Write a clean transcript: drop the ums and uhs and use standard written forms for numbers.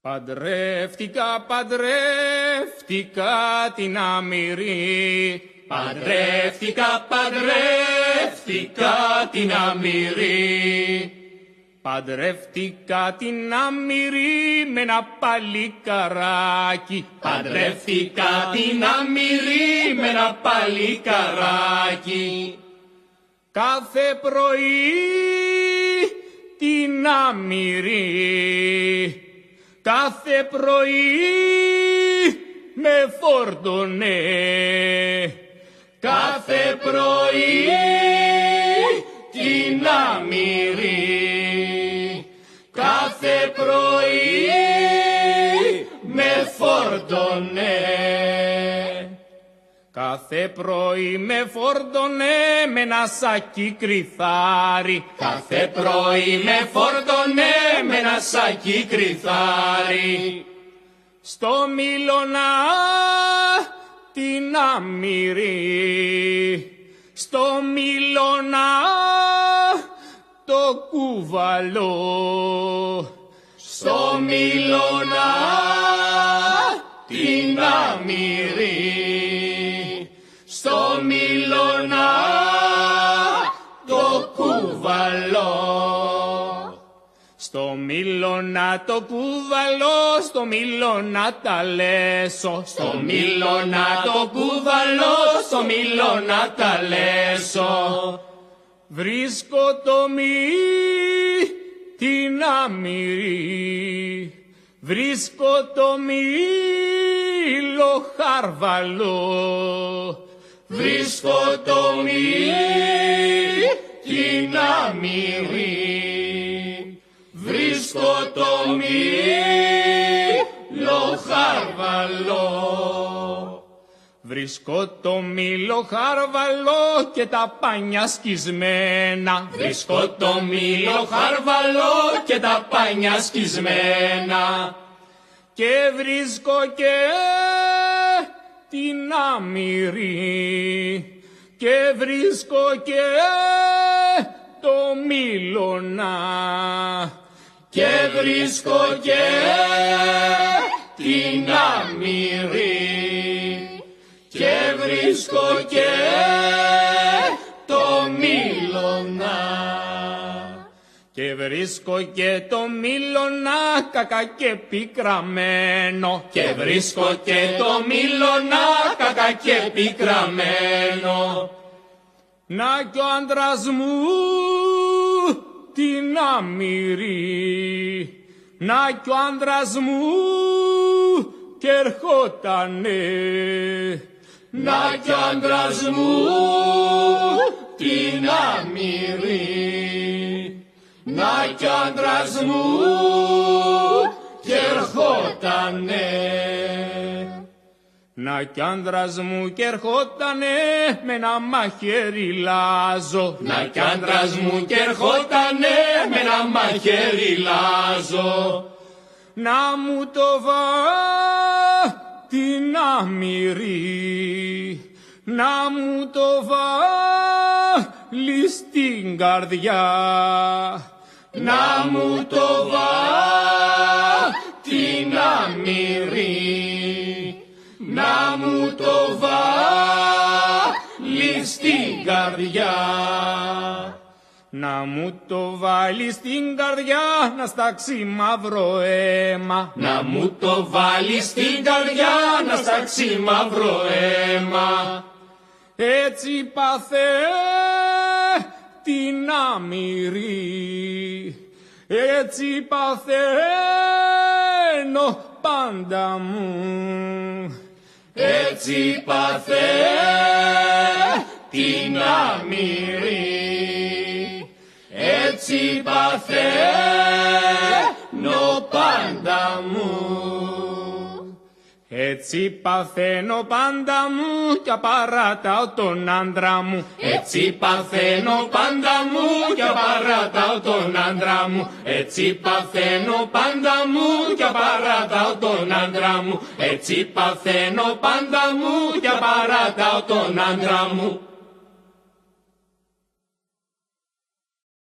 Παντρεύτηκα την Αμυρή. Παντρεύτηκα την Αμυρή. Παντρεύτηκα την Αμυρή με ένα παλικαράκι. Παντρεύτηκα την Αμυρή με ένα παλικαράκι. Κάθε πρωί την Αμυρή, κάθε πρωί με φόρτωνε. Κάθε πρωί την Αμυρή, κάθε πρωί με φόρτωνε. Κάθε πρωί με φόρτωνε με ένα σάκι κρυθάρι. Κάθε πρωί με φόρτωνε με ένα σάκι κρυθάρι. Στο Μήλωνα την Αμυρή, στο Μήλωνα το κουβαλό. Στο Μήλωνα την Αμυρή, στο Μήλωνα το κουβαλό. Στο Μήλωνα το κουβαλώ, στο Μήλωνα τα λέσω. Στο Μήλωνα το κουβαλώ, στο Μήλωνα τα λέσω. Βρίσκω το την Αμυρή, βρίσκω το μήλο χαρβαλό. Βρίσκω το την Αμυρή, βρίσκω το μήλο χαρβαλό. Βρίσκω το μήλο χαρβαλό και τα πάνια σκισμένα. Βρίσκω το μήλο χαρβαλό και τα πάνια σκισμένα. Και βρίσκω και την Αμυρή, και βρίσκω και το Μήλωνα, και βρίσκω και την Αμυρή, και βρίσκω και το Μήλωνα. Και βρίσκω και το Μήλωνα κακά και πικραμένο. Και βρίσκω και το Μήλωνα κακά και πικραμένο. Να κι ο άντρας μου την Αμυρή, να κι ο άντρας μου κι ερχότανε. Να κι ο άντρας μου την Αμυρή, να κι ο άντρας μου κι ερχότανε. Να κι άντρας μου κι ερχότανε με ένα μαχαίρι λάζο. Να κι άντρας μου κι ερχότανε με ένα μαχαίρι λάζο. Να μου το την Αμυρή, να μου το βάλει στην καρδιά. Να μου το την Αμυρή, να μου το βάλει στην καρδιά. Να μου το βάλει στην καρδιά, να στάξει μαύρο αίμα. Να μου το βάλει στην καρδιά, να στάξει μαύρο αίμα. Έτσι πάθε την Αμυρή, έτσι παθαίνω πάντα μου. Έτσι πάθε την Αμυρή, έτσι παθαίνω πάντα μου. Έτσι παθαίνω πάντα μου και απαρατάω τον άντρα μου. Έτσι παθαίνω πάντα μου και απαρατάω τον άντρα μου. Έτσι παθαίνω πάντα μου και απαρατάω τον άντρα μου. Έτσι παθαίνω πάντα μου και απαρατάω τον άντρα μου.